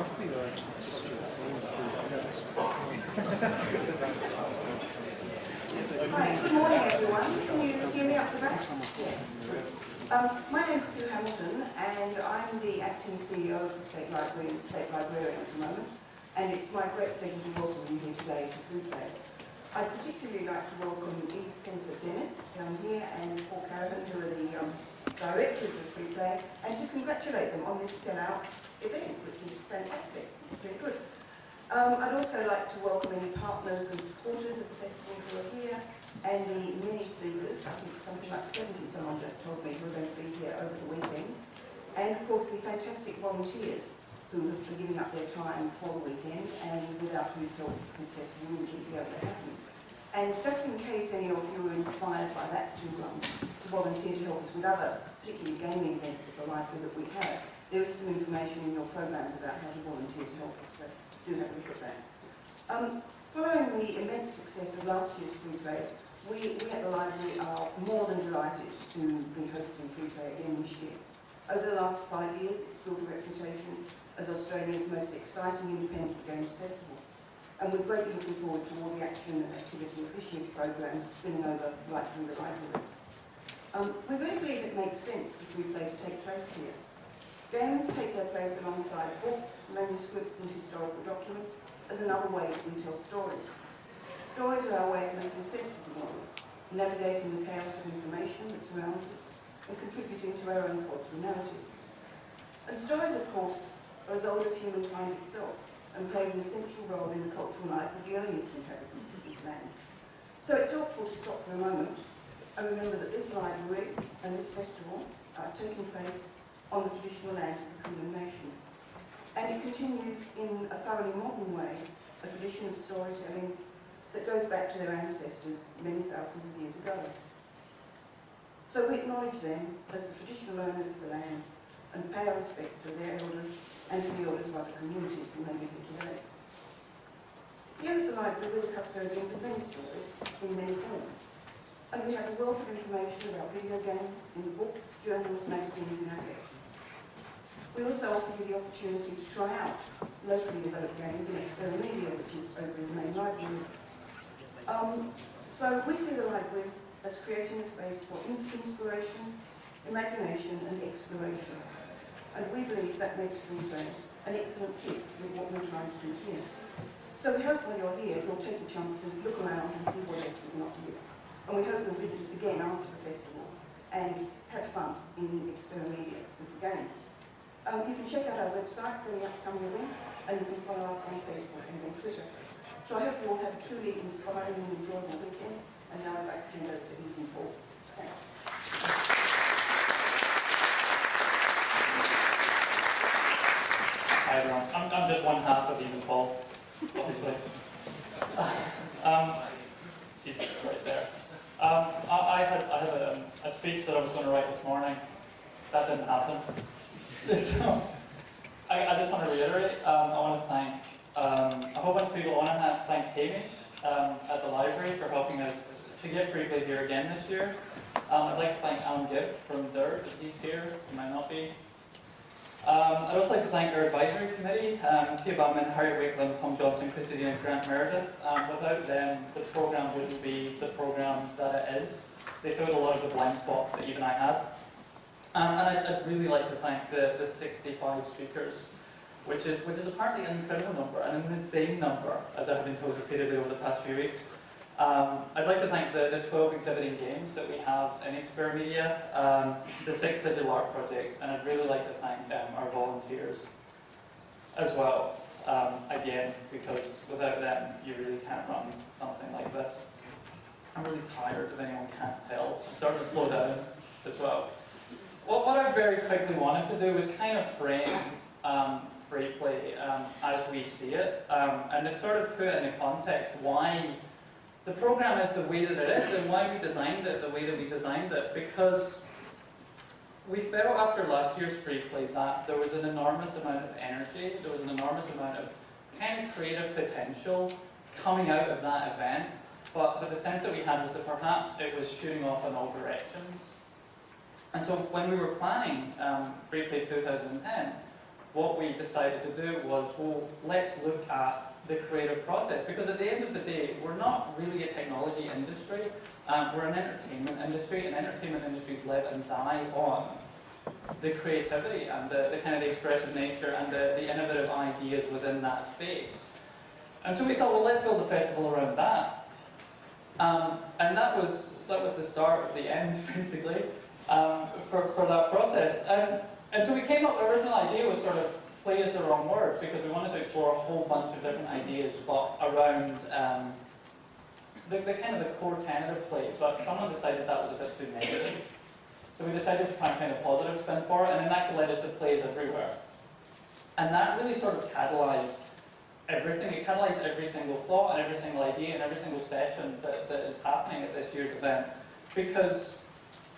must be the Hi, good morning everyone. Can you hear me up the back? Yeah. My name is Sue Hamilton and I'm the acting CEO of the State Library and State Librarian at the moment, and it's my great pleasure to welcome you here today to Freeplay. I'd particularly like to welcome Eve Penford-Dennis down here and Paul Callaghan, who are the directors of Freeplay, and to congratulate them on this sellout event, which is fantastic. It's very good. I'd also like to welcome any partners and supporters of the festival who are here, and the many speakers, I think something like 70 someone just told me, who are going to be here over the weekend, and of course the fantastic volunteers who have been giving up their time for the weekend, and without whose help this festival wouldn't be able to happen. And just in case any of you are inspired by that to volunteer to help us with other, particularly gaming events at the library that we have, there is some information in your programs about how to volunteer to help us, so do have a look at that. Following the immense success of last year's Freeplay, we at the library are more than delighted to be hosting Freeplay again this year. Over the last 5 years, it's built a reputation as Australia's most exciting independent games festival. And we're greatly looking forward to all the action and activity of this year's programme spilling over right through the library. We really believe it makes sense for Freeplay to take place here. Games take their place alongside books, manuscripts and historical documents as another way that we tell stories. Stories are our way of making sense of the world, navigating the chaos of information that surrounds us and contributing to our own cultural narratives. And stories, of course, are as old as humankind itself and played an essential role in the cultural life of the earliest inhabitants of this land. So it's helpful to stop for a moment and remember that this library and this festival are taking place on the traditional lands of the Callaghan Nation. And it continues in a thoroughly modern way, a tradition of storytelling that goes back to their ancestors many thousands of years ago. So we acknowledge them as the traditional owners of the land and pay our respects to their elders and to the elders of other communities who may be here today. Here at the library, we're the custodians of many stories in many forms. And we have a wealth of information about video games in the books, journals, magazines and our lectures. We also offer you the opportunity to try out locally developed games in Experomedia, which is over in the main library. So we see the library as creating a space for inspiration, imagination and exploration. And we believe that makes Freeplay an excellent fit with what we're trying to do here. So we hope when you're here, you'll take a chance to look around and see what else we can offer you. And we hope you'll visit us again after the festival and have fun in Experomedia with the games. You can check out our website for any upcoming events, and you can follow us on Facebook and on Twitter. So I hope you all have a truly inspiring and enjoyable weekend, and now I'd like to hand over to Ethan Paul. Thanks. Hi everyone, I'm just one half of Ethan Paul, obviously. She's right there. I had a speech that I was going to write this morning. That didn't happen. So, I just want to reiterate, I want to thank a whole bunch of people. I want to thank Hamish at the library for helping us to get Freeplay here again this year. I'd like to thank Alan Gibb from DIRT, if he's here, he might not be. I'd also like to thank our advisory committee, Tia Bauman, Harry Wakeland, Tom Johnson, Christy and Grant Meredith. Without them, the programme wouldn't be the programme that it is. They filled a lot of the blind spots that even I had. And I'd really like to thank the 65 speakers, which is apparently an incredible number, and an insane number, as I've been told repeatedly over the past few weeks. I'd like to thank the 12 exhibiting games that we have in Experomedia, the 6 digital art projects, and I'd really like to thank our volunteers as well, again, because without them, you really can't run something like this. I'm really tired, if anyone can't tell. I'm starting to slow down as well. Well, what I very quickly wanted to do was kind of frame Freeplay as we see it, and to sort of put into context why the programme is the way that it is and why we designed it the way that we designed it, because we felt after last year's Freeplay that there was an enormous amount of energy, there was an enormous amount of kind of creative potential coming out of that event, but the sense that we had was that perhaps it was shooting off in all directions. And so when we were planning Freeplay 2010, what we decided to do was, well, let's look at the creative process, because at the end of the day, we're not really a technology industry, we're an entertainment industry, and entertainment industries live and die on the creativity and the kind of the expressive nature and the innovative ideas within that space. And so we thought, well, let's build a festival around that. And that was the start of the end, basically, for that process. And so we came up, the original idea was sort of, play is the wrong word, because we wanted to explore a whole bunch of different ideas, but around the kind of the core tenet of play, but someone decided that was a bit too negative. So we decided to try and find a positive spin for it, and then that led us to plays everywhere. And that really sort of catalyzed everything. It catalyzed every single thought and every single idea and every single session that is happening at this year's event. Because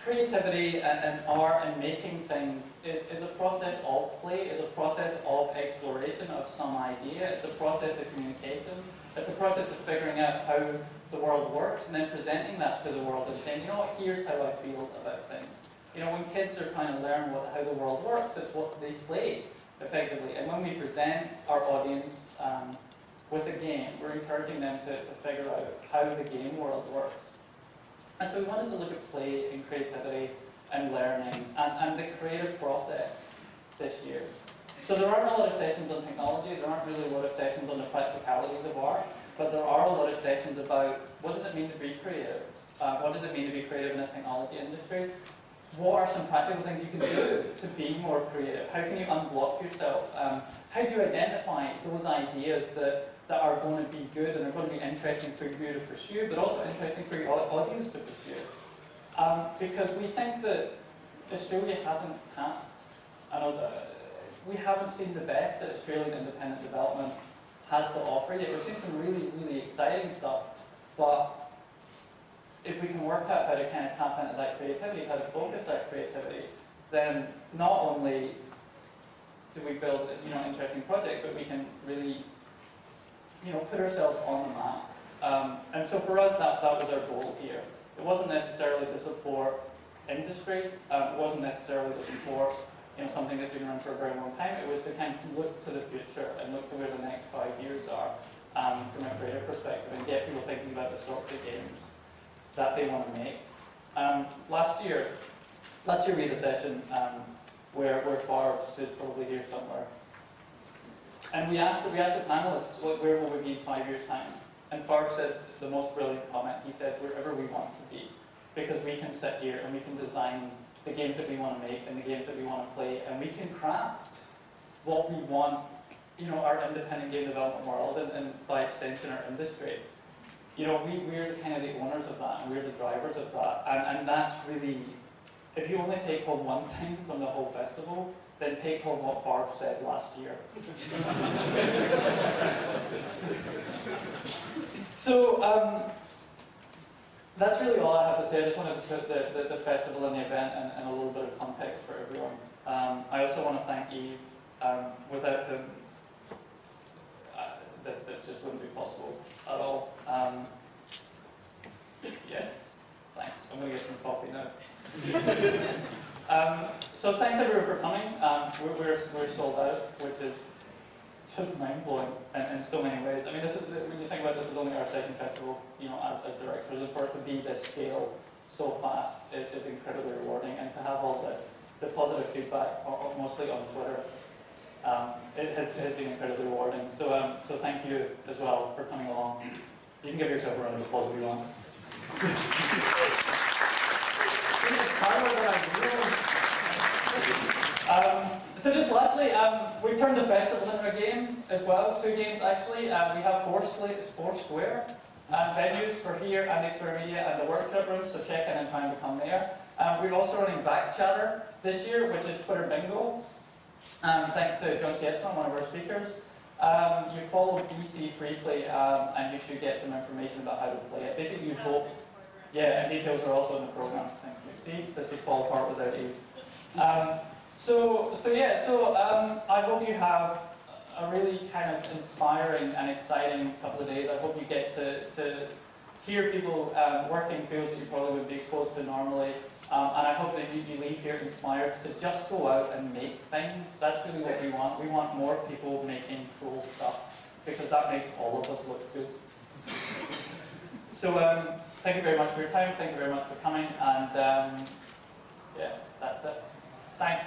creativity and art and making things is a process of play, is a process of exploration of some idea, it's a process of communication, it's a process of figuring out how the world works and then presenting that to the world and saying, you know what, here's how I feel about things. You know, when kids are trying to learn how the world works, it's what they play, effectively. And when we present our audience with a game, we're encouraging them to figure out how the game world works. And so we wanted to look at play and creativity and learning and the creative process this year. So there aren't a lot of sessions on technology, there aren't really a lot of sessions on the practicalities of art, but there are a lot of sessions about what does it mean to be creative? What does it mean to be creative in the technology industry? What are some practical things you can do to be more creative? How can you unblock yourself? How do you identify those ideas that are going to be good and are going to be interesting for you to pursue, but also interesting for your audience to pursue? Because we think that Australia hasn't tapped. I know that we haven't seen the best that Australian independent development has to offer yet. We've seen some really, really exciting stuff, but if we can work out how to kind of tap into that creativity, how to focus that creativity, then not only do we build, you know, interesting projects, but we can really, you know, put ourselves on the map. And so for us, that was our goal here. It wasn't necessarily to support industry. It wasn't necessarily to support, you know, something that's been around for a very long time. It was to kind of look to the future and look to where the next 5 years are from a creative perspective and get people thinking about the sorts of games that they want to make. Last year we had a session where Farbs, who's probably here somewhere, and we asked the panelists, where will we be in 5 years' time? And Farbs said the most brilliant comment. He said, wherever we want to be, because we can sit here and we can design the games that we want to make and the games that we want to play, and we can craft what we want, you know, our independent game development world and by extension our industry. You know, we're the kind of the owners of that, and we're the drivers of that, and that's really, if you only take home one thing from the whole festival, then take home what Barb said last year. So, that's really all I have to say. I just wanted to put the festival and the event and a little bit of context for everyone. I also want to thank Eve. Without him, this just wouldn't be possible at all. Yeah, thanks. I'm going to get some coffee now. So thanks everyone for coming. We're sold out, which is just mind-blowing in so many ways. I mean, when you think about this, is only our second festival, you know, as directors, and for it to be this scale so fast, it is incredibly rewarding. And to have all the positive feedback, mostly on Twitter, it has been incredibly rewarding. So thank you as well for coming along. You can give yourself a round of applause if you want. So just lastly, we turned the festival into a game as well, 2 games actually. We have four square venues for here and Experimedia and the workshop room, so check in and try and become there. We're also running Back Chatter this year, which is Twitter Bingo. Thanks to John Sietzman, one of our speakers. You follow BC Freeplay and you should get some information about how to play it. Basically you vote. Yeah, and details are also in the program. Thank you. See, this would fall apart without you. So I hope you have a really kind of inspiring and exciting couple of days. I hope you get to hear people working fields that you probably wouldn't be exposed to normally. And I hope that you leave here inspired to just go out and make things. That's really what we want. We want more people making cool stuff, because that makes all of us look good. So thank you very much for your time. Thank you very much for coming. And yeah, that's it. Thanks.